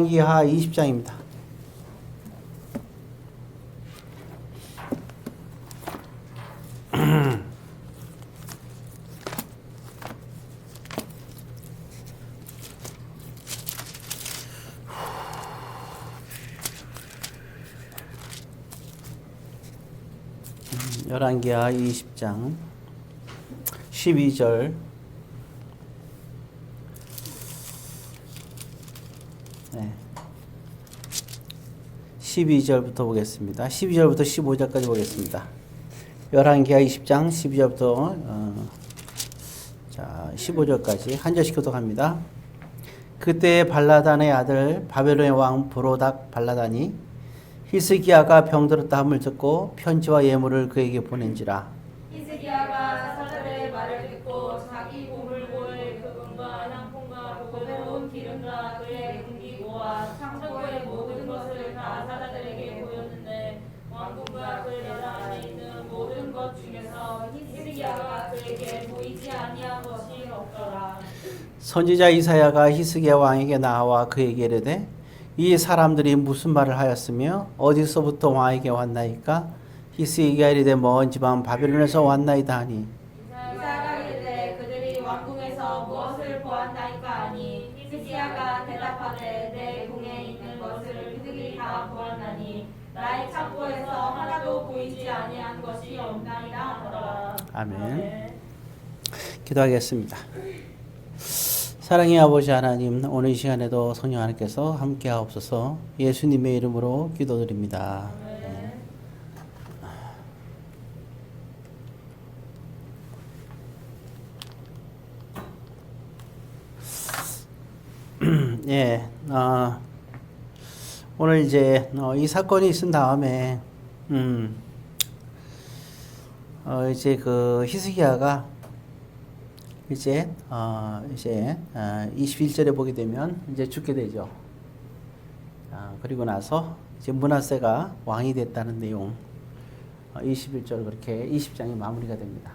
기하 20장입니다. 열왕기하 20장 12절 네. 12절부터 보겠습니다. 12절부터 15절까지 보겠습니다. 열왕기하 20장 12절부터 15절까지 한 절씩 교독합니다. 그때 발라단의 아들 바벨론의 왕 브로닥 발라단이 히스기야가 병들었다 함을 듣고 편지와 예물을 그에게 보낸지라. 히스기야가 사람의 말을 듣고 자기 보물고의 금과 향품과 고배로운 기름과 그의 금기고와 창고의 모든 것을 다 사자들에게 보였는데 왕궁과 그 내라 안에 있는 모든 것 중에서 히스기야가 그에게 보이지 아니한 것이 없더라. 선지자 이사야가 히스기야 왕에게 나와 그에게 이르되 이 사람들이 무슨 말을 하였으며 어디서부터 왕에게 왔나이까? 히스기야가 이르되 먼 지방 바벨론에서 왔나이다 하니. 이사야가 이르되 그들이 왕궁에서 무엇을 보았나이까 하니 히스기야가 대답하되 내 궁에 있는 것을 그들이 다 보았나니 나의 창고에서 하나도 보이지 아니한 것이 없나이다 하더라. 아멘. 기도하겠습니다. 사랑의 아버지 하나님, 오늘 이 시간에도 성령 하나님께서 함께 하옵소서. 예수님의 이름으로 기도드립니다. 예, 오늘 이제 이 사건이 있은 다음에 이제 그 히스기야가 이제 21절에 보게 되면 이제 죽게 되죠. 그리고 나서 이제 므낫세가 왕이 됐다는 내용 21절 그렇게 20장이 마무리가 됩니다.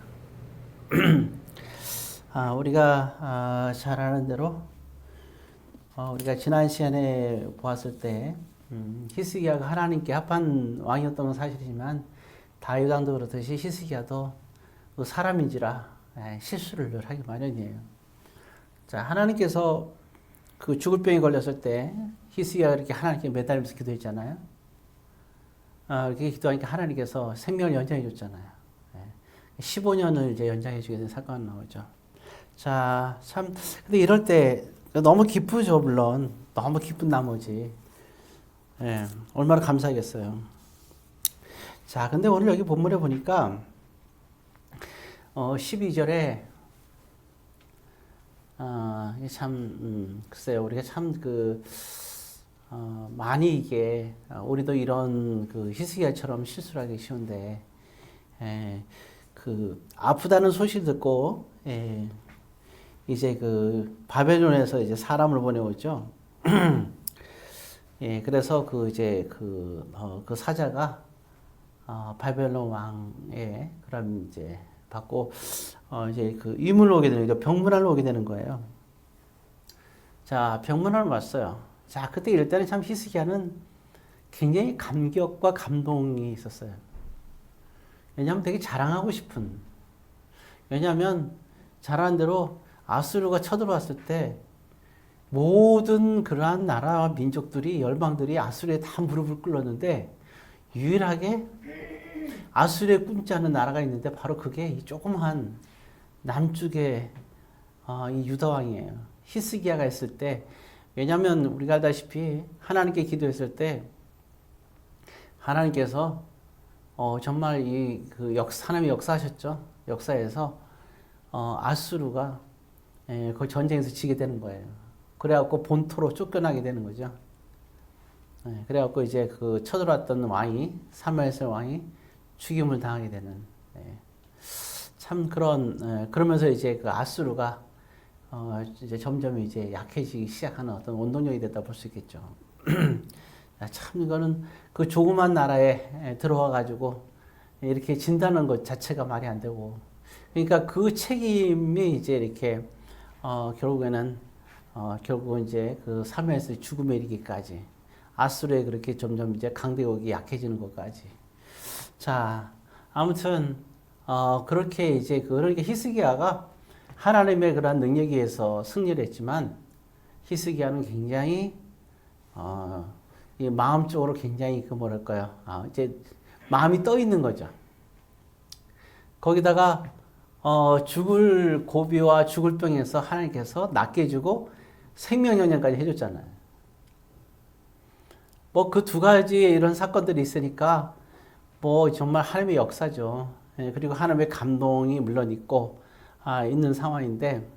우리가 잘 아는 대로 우리가 지난 시간에 보았을 때 히스기야가 하나님께 합한 왕이었던 건 사실이지만 다윗 왕도 그렇듯이 히스기야도 사람인지라 실수를 늘 하기 마련이에요. 자, 하나님께서 그 죽을 병에 걸렸을 때 히스기야가 이렇게 하나님께 매달리면서 기도했잖아요. 이렇게 기도하니까 하나님께서 생명을 연장해 줬잖아요. 15년을 이제 연장해 주게 된 사건이 나오죠. 자, 참 근데 이럴 때 너무 기쁘죠, 물론. 너무 기쁜 나머지 얼마나 감사하겠어요. 자, 근데 오늘 여기 본문에 보니까 12절에 글쎄요, 우리가 참 많이 이게 우리도 이런 그 히스기야처럼 실수를 하기 쉬운데 그 아프다는 소식 듣고 이제 그 바벨론에서 이제 사람을 보내오죠. 그래서 그 이제 그 사자가 바벨론 왕의 그럼 이제 받고 이제 그 위문으로 오게 되는 거죠. 병문안으로 오게 되는 거예요. 자, 병문안을 왔어요. 자, 그때 이럴 때는 참 히스기야는 굉장히 감격과 감동이 있었어요. 왜냐하면 되게 자랑하고 싶은. 왜냐하면 잘한 대로 아수르가 쳐들어왔을 때 모든 그러한 나라와 민족들이 열방들이 아수르에 다 무릎을 꿇었는데 유일하게 아수르에 꿇지 않은 나라가 있는데 바로 그게 이 조그마한 남쪽의 이 유다 왕이에요. 히스기야가 있을 때, 왜냐하면 우리가 알다시피 하나님께 기도했을 때 하나님께서 정말 이 그 하나님이 역사하셨죠. 역사에서 아수르가 그 전쟁에서 지게 되는 거예요. 그래갖고 본토로 쫓겨나게 되는 거죠. 그래갖고 이제 그 쳐들어왔던 왕이 사무엘의 왕이 죽임을 당하게 되는 참 그러면서 이제 그 아수르가 이제 점점 이제 약해지기 시작하는 어떤 원동력이 됐다 볼 수 있겠죠. 참 이거는 그 조그만 나라에 들어와 가지고 이렇게 진다는 것 자체가 말이 안 되고, 그러니까 그 책임이 이제 이렇게 결국에는 결국은 이제 그 사면에서 죽음에 이르기까지 아수르에 그렇게 점점 이제 강대국이 약해지는 것까지. 자, 아무튼 그렇게 이제 그러니까 히스기야가 하나님의 그러한 능력에 의해서 승리를 했지만 히스기야는 굉장히 이 마음적으로 굉장히 그 뭐랄까요? 이제 마음이 떠 있는 거죠. 거기다가 죽을 고비와 죽을 병에서 하나님께서 낫게 해주고 생명연장까지 해줬잖아요. 뭐 그 두 가지의 이런 사건들이 있으니까 뭐 정말 하나님의 역사죠. 예, 그리고 하나님의 감동이 물론 있고 있는 상황인데,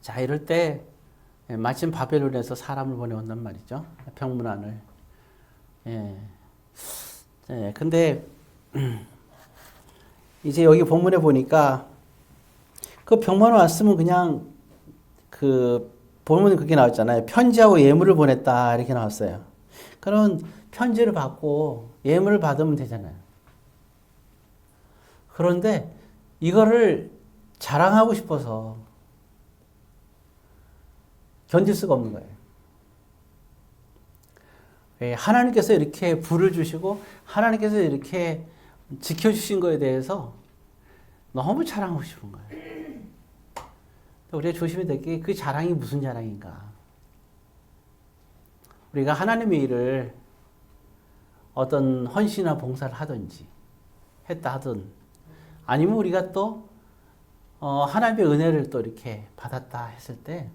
자 이럴 때 마침 바벨론에서 사람을 보내온단 말이죠. 병문안을. 예. 예, 근데 이제 여기 본문에 보니까 그 병문안 왔으면 그냥 그 본문에 그게 나왔잖아요. 편지하고 예물을 보냈다 이렇게 나왔어요. 그럼 편지를 받고 예물을 받으면 되잖아요. 그런데 이거를 자랑하고 싶어서 견딜 수가 없는 거예요. 하나님께서 이렇게 불을 주시고 하나님께서 이렇게 지켜주신 거에 대해서 너무 자랑하고 싶은 거예요. 우리가 조심해야 될 게 그 자랑이 무슨 자랑인가. 우리가 하나님의 일을 어떤 헌신이나 봉사를 하든지 했다 하든 아니면 우리가 또 하나님의 은혜를 또 이렇게 받았다 했을 때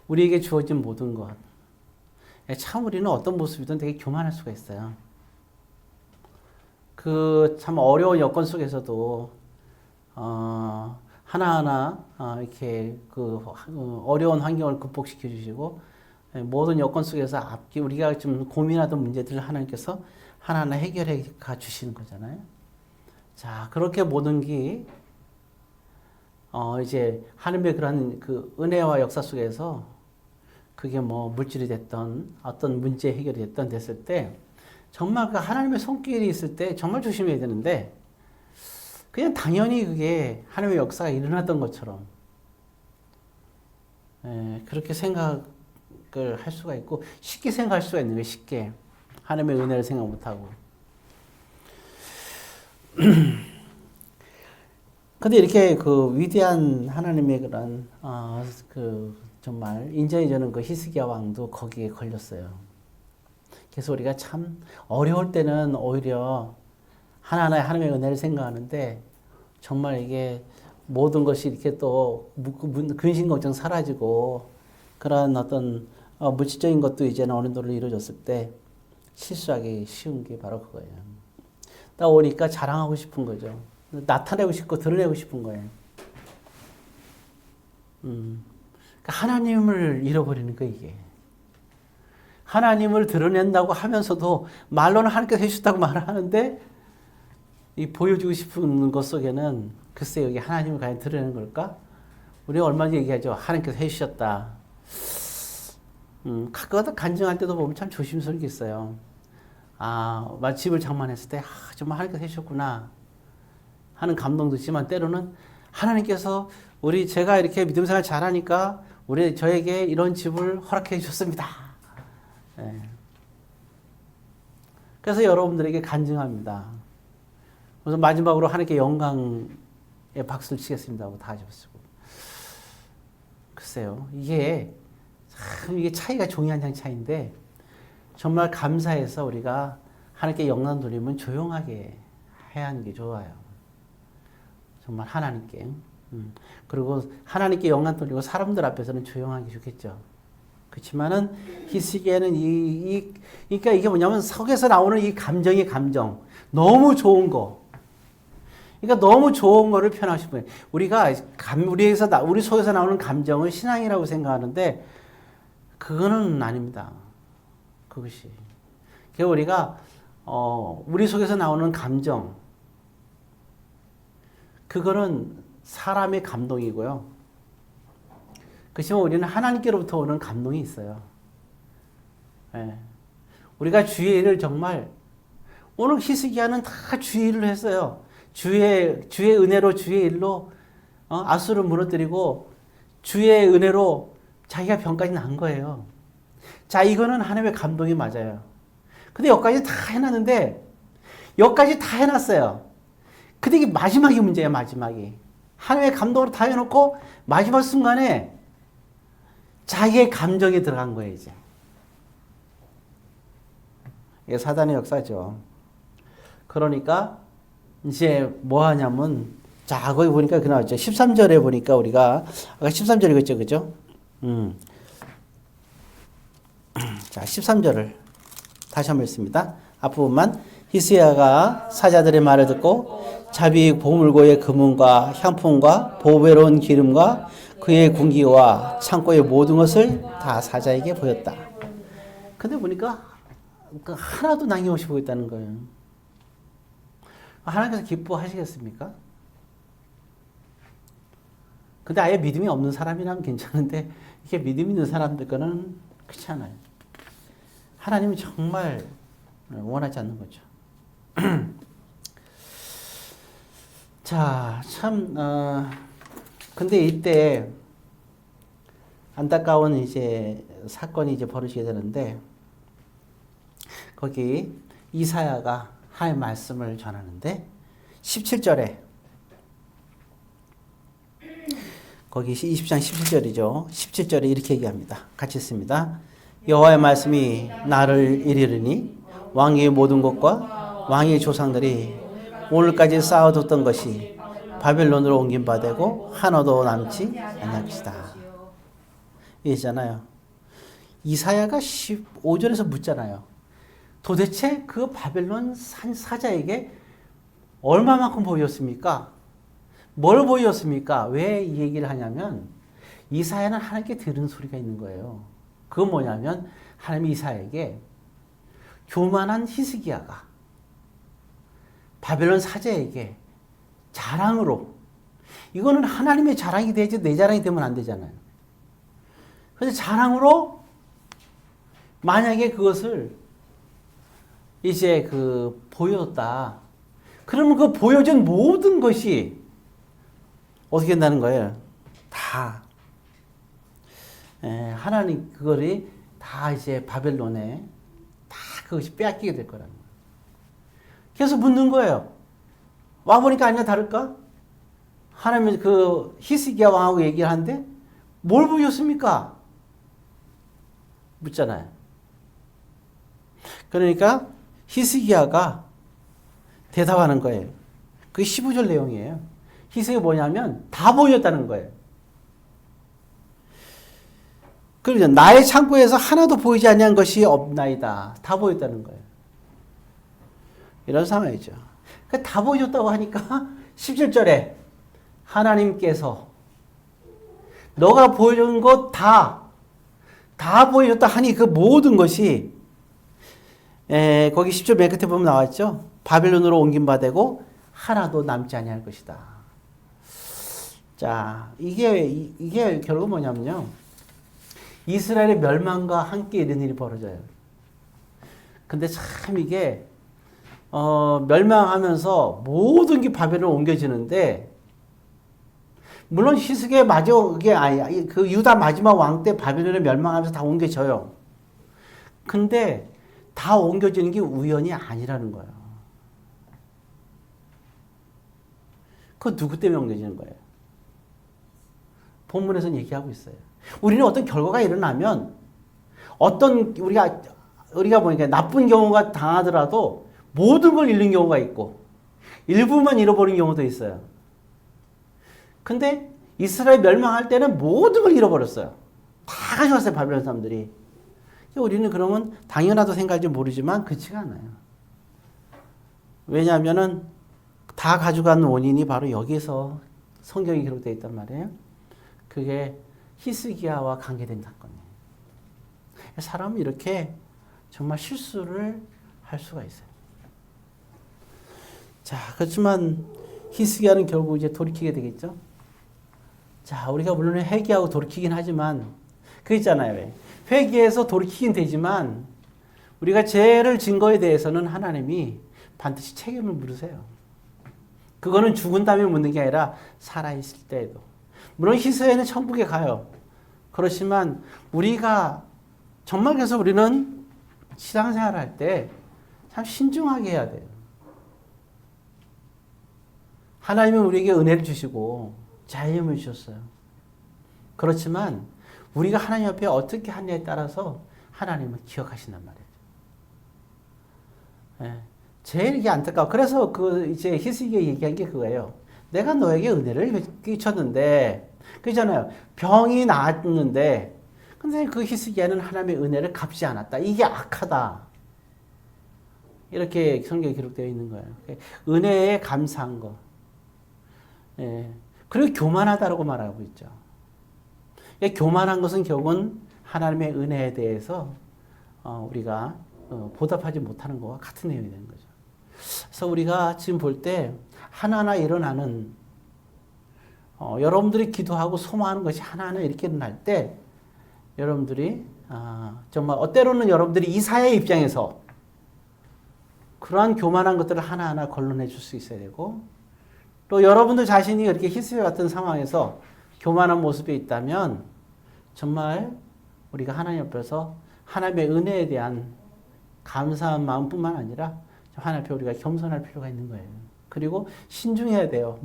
우리에게 주어진 모든 것, 참 우리는 어떤 모습이든 되게 교만할 수가 있어요. 그 참 어려운 여건 속에서도 하나하나 이렇게 그 어려운 환경을 극복시켜 주시고 모든 여건 속에서 앞뒤 우리가 좀 고민하던 문제들을 하나님께서 하나하나 해결해 가 주시는 거잖아요. 자, 그렇게 모든 게 이제 하나님의 그런 그 은혜와 역사 속에서 그게 뭐 물질이 됐던 어떤 문제 해결이 됐던 됐을 때 정말 그 하나님의 손길이 있을 때 정말 조심해야 되는데 그냥 당연히 그게 하나님의 역사가 일어났던 것처럼 그렇게 생각을 할 수가 있고 쉽게 생각할 수가 있는 거예요. 쉽게 하나님의 은혜를 생각 못하고. 근데 이렇게 그 위대한 하나님의 그런 그 정말 인정해 주는 그 히스기야 왕도 거기에 걸렸어요. 그래서 우리가 참 어려울 때는 오히려 하나하나의 하나님의 은혜를 생각하는데 정말 이게 모든 것이 이렇게 또 근심 걱정 사라지고 그런 어떤 물질적인 것도 이제는 어느 정도 이루어졌을 때 실수하기 쉬운 게 바로 그거예요. 딱 오니까 자랑하고 싶은 거죠. 나타내고 싶고 드러내고 싶은 거예요. 그러니까 하나님을 잃어버리는 거 이게. 하나님을 드러낸다고 하면서도 말로는 하나님께서 해주셨다고 말을 하는데 이 보여주고 싶은 것 속에는 글쎄 여기 하나님을 과연 드러내는 걸까? 우리가 얼마 전에 얘기하죠. 하나님께서 해주셨다. 가끔가다 간증할 때도 보면 참 조심스럽게 있어요. 집을 장만했을 때 정말 하나님께서 해주셨구나 하는 감동도 있지만 때로는 하나님께서 제가 이렇게 믿음 생활 잘하니까 저에게 이런 집을 허락해 주셨습니다. 네. 그래서 여러분들에게 간증합니다. 그래서 마지막으로 하나님께 영광의 박수를 치겠습니다 하고 다 집어쓰고. 글쎄요, 이게 차이가 종이 한 장 차이인데 정말 감사해서 우리가 하나님께 영광 돌리면 조용하게 해야 하는 게 좋아요. 정말 하나님께. 그리고 하나님께 영광 돌리고 사람들 앞에서는 조용하게 좋겠죠. 그렇지만은 히스기야는 그러니까 이게 뭐냐면 속에서 나오는 이 감정이 감정. 너무 좋은 거. 그러니까 너무 좋은 거를 표현하고 싶어요. 우리 속에서 나오는 감정을 신앙이라고 생각하는데 그거는 아닙니다. 그것이. 그러니까 우리가 우리 속에서 나오는 감정 그거는 사람의 감동이고요. 그렇지만 우리는 하나님께로부터 오는 감동이 있어요. 네. 우리가 주의 일을 정말 오늘 히스기야는 다 주의 일을 했어요. 주의 은혜로 주의 일로 아수를 무너뜨리고 주의 은혜로 자기가 병까지 난 거예요. 자, 이거는 하나님의 감동이 맞아요. 근데 여기까지 다 해놨는데, 여기까지 다 해놨어요. 근데 이게 마지막이 문제예요, 마지막이. 하나님의 감동으로 다 해놓고, 마지막 순간에 자기의 감정이 들어간 거예요, 이제. 이게 사단의 역사죠. 그러니까, 이제 뭐 하냐면, 자, 거기 보니까 그 나왔죠. 13절에 보니까 우리가, 아까 13절이겠죠, 그죠? 자, 13절을 다시 한번 읽습니다. 앞부분만. 히스야가 사자들의 말을 듣고 자비 보물고의 금은과 향품과 보배로운 기름과 그의 군기와 창고의 모든 것을 다 사자에게 보였다. 근데 보니까 하나도 남김없이 보였다는 거예요. 하나님께서 기뻐하시겠습니까? 근데 아예 믿음이 없는 사람이라면 괜찮은데 이게 믿음 있는 사람들 거는 그렇지 않아요. 하나님은 정말 원하지 않는 거죠. 자, 참, 근데 이때 안타까운 이제 사건이 이제 벌어지게 되는데, 거기 이사야가 하나님의 말씀을 전하는데, 17절에, 거기 20장 17절이죠. 17절에 이렇게 얘기합니다. 같이 읽습니다. 여호와의 말씀이 나를 이르르니 왕의 모든 것과 왕의 조상들이 오늘까지 쌓아뒀던 것이 바벨론으로 옮긴 바 되고 하나도 남지 않을 것이다. 이잖아요. 이사야가 15절에서 묻잖아요. 도대체 그 바벨론 사자에게 얼마만큼 보였습니까? 뭘 보였습니까? 왜 이 얘기를 하냐면 이사야는 하나님께 들은 소리가 있는 거예요. 그건 뭐냐면 하나님이 이사야에게 교만한 히스기야가 바벨론 사자에게 자랑으로, 이거는 하나님의 자랑이 되지 내 자랑이 되면 안 되잖아요. 그래서 자랑으로 만약에 그것을 이제 보여줬다. 그러면 그 보여준 모든 것이 어떻게 된다는 거예요? 다 하나님 그거를 다 이제 바벨론에 다 그것이 빼앗기게 될 거라는 거예요. 그래서 묻는 거예요. 와보니까 아니나 다를까? 하나님이 그 히스기야 왕하고 얘기를 하는데 뭘 보셨습니까? 묻잖아요. 그러니까 히스기야가 대답하는 거예요. 그게 15절 내용이에요. 히스기야 뭐냐면 다 보였다는 거예요. 그러죠. 나의 창고에서 하나도 보이지 아니한 것이 없나이다. 다 보였다는 거예요. 이런 상황이죠. 다 보여줬다고 하니까 17절에 하나님께서 너가 보여준 것 다 보여줬다 하니 그 모든 것이 거기 10절 맨 끝에 보면 나왔죠. 바벨론으로 옮긴 바 되고 하나도 남지 아니할 것이다. 자, 이게 결국 뭐냐면요. 이스라엘의 멸망과 함께 이런 일이 벌어져요. 근데 참 이게 멸망하면서 모든 게 바벨론으로 옮겨지는데, 물론 히스기야 그 유다 마지막 왕 때 바벨론에 멸망하면서 다 옮겨져요. 근데 다 옮겨지는 게 우연이 아니라는 거예요. 그거 누구 때문에 옮겨지는 거예요? 본문에서는 얘기하고 있어요. 우리는 어떤 결과가 일어나면 우리가 보니까 나쁜 경우가 당하더라도 모든 걸 잃는 경우가 있고 일부만 잃어버린 경우도 있어요. 근데 이스라엘 멸망할 때는 모든 걸 잃어버렸어요. 다 가져갔어요, 바벨론 사람들이. 우리는 그러면 당연하다고 생각할지 모르지만 그렇지가 않아요. 왜냐하면은 다 가져간 원인이 바로 여기서 성경에 기록되어 있단 말이에요. 그게 히스기야와 관계된 사건이에요. 사람은 이렇게 정말 실수를 할 수가 있어요. 자, 그렇지만 히스기야는 결국 이제 돌이키게 되겠죠. 자, 우리가 물론 회개하고 돌이키긴 하지만 그 있잖아요. 왜? 회개해서 돌이키긴 되지만 우리가 죄를 진 거에 대해서는 하나님이 반드시 책임을 물으세요. 그거는 죽은 다음에 묻는 게 아니라 살아있을 때에도. 물론 희생에는 천국에 가요. 그렇지만 우리가 정말 그래서 우리는 신앙생활 할 때 참 신중하게 해야 돼요. 하나님은 우리에게 은혜를 주시고 자유함을 주셨어요. 그렇지만 우리가 하나님 앞에 어떻게 하냐에 따라서 하나님은 기억하신단 말이에요. 예. 제일 이게 안타까워. 그래서 이제 히스기야 얘기한 게 그거예요. 내가 너에게 은혜를 끼쳤는데, 그잖아요. 병이 나았는데, 근데 그 히스기야는 하나님의 은혜를 갚지 않았다. 이게 악하다. 이렇게 성경에 기록되어 있는 거예요. 은혜에 감사한 거. 예. 그리고 교만하다라고 말하고 있죠. 교만한 것은 결국은 하나님의 은혜에 대해서 우리가 보답하지 못하는 것과 같은 내용이 되는 거죠. 그래서 우리가 지금 볼 때 하나하나 일어나는 여러분들이 기도하고 소망하는 것이 하나하나 이렇게 일어날 때 여러분들이 정말 때로는 여러분들이 이사야의 입장에서 그러한 교만한 것들을 하나하나 걸러내 줄 수 있어야 되고 또 여러분들 자신이 이렇게 히스기야 같은 상황에서 교만한 모습에 있다면 정말 우리가 하나님 앞에서 하나님의 은혜에 대한 감사한 마음뿐만 아니라 하나님 앞에 우리가 겸손할 필요가 있는 거예요. 그리고 신중해야 돼요.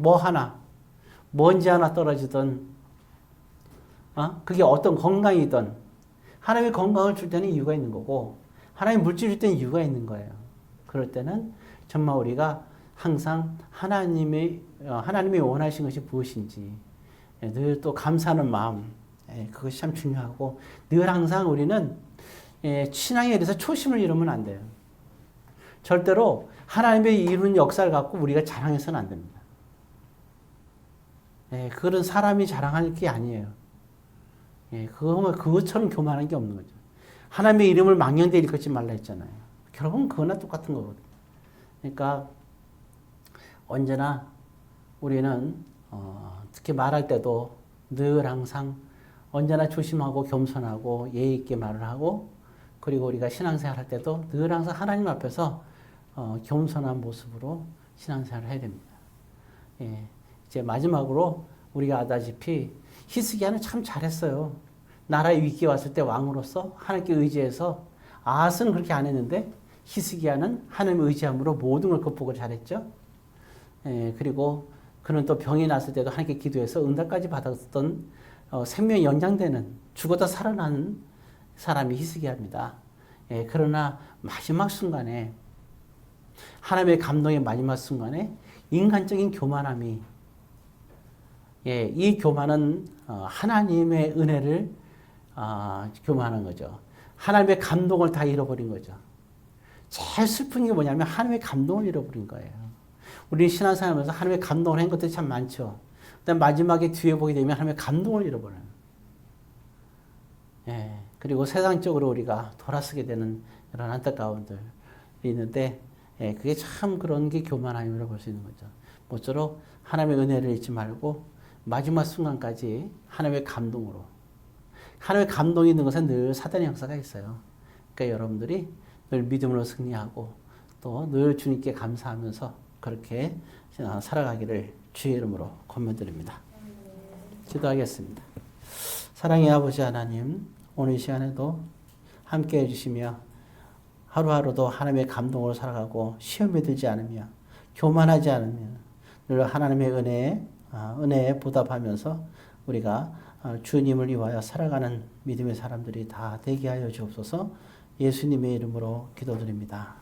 먼지 하나 떨어지든 그게 어떤 건강이든 하나님의 건강을 줄 때는 이유가 있는 거고 하나님 물질 줄 때는 이유가 있는 거예요. 그럴 때는 정말 우리가 항상 하나님이 원하신 것이 무엇인지 늘 또 감사하는 마음 그것이 참 중요하고 늘 항상 우리는 신앙에 대해서 초심을 잃으면 안 돼요. 절대로 하나님의 이룬 역사를 갖고 우리가 자랑해서는 안 됩니다. 그건 사람이 자랑할 게 아니에요. 그것처럼 교만한 게 없는 거죠. 하나님의 이름을 망령되이 일컫지 말라 했잖아요. 결국은 그거나 똑같은 거거든요. 그러니까 언제나 우리는 특히 말할 때도 늘 항상 언제나 조심하고 겸손하고 예의 있게 말을 하고 그리고 우리가 신앙생활 할 때도 늘 항상 하나님 앞에서 겸손한 모습으로 신앙생활을 해야 됩니다. 이제 마지막으로 우리가 아다시피 히스기야는 참 잘했어요. 나라의 위기가 왔을 때 왕으로서 하나님께 의지해서 아하스는 그렇게 안 했는데 히스기야는 하나님을 의지함으로 모든 걸 극복을 잘했죠. 그리고 그는 또 병이 났을 때도 하나님께 기도해서 응답까지 받았던 생명이 연장되는 죽었다 살아난 사람이 히스기야입니다. 그러나 마지막 순간에 하나님의 감동의 마지막 순간에 인간적인 교만함이 이 교만은 하나님의 은혜를 교만한 거죠. 하나님의 감동을 다 잃어버린 거죠. 제일 슬픈 게 뭐냐면 하나님의 감동을 잃어버린 거예요. 우리 신앙생활하면서 하나님의 감동을 한 것들이 참 많죠. 그다음 마지막에 뒤에 보게 되면 하나님의 감동을 잃어버려요. 그리고 세상적으로 우리가 돌아서게 되는 이런 안타까움들이 있는데 그게 참 그런 게 교만함이라고 볼 수 있는 거죠. 모쪼록 하나님의 은혜를 잊지 말고 마지막 순간까지 하나님의 감동으로 하나님의 감동이 있는 것은 늘 사단의 역사가 있어요. 그러니까 여러분들이 늘 믿음으로 승리하고 또 늘 주님께 감사하면서 그렇게 살아가기를 주의 이름으로 권면드립니다. 기도하겠습니다. 사랑의 아버지 하나님, 오늘 이 시간에도 함께 해주시며 하루하루도 하나님의 감동으로 살아가고 시험에 들지 않으며 교만하지 않으며 늘 하나님의 은혜에 보답하면서 우리가 주님을 위하여 살아가는 믿음의 사람들이 다 되게 하여 주옵소서. 예수님의 이름으로 기도드립니다.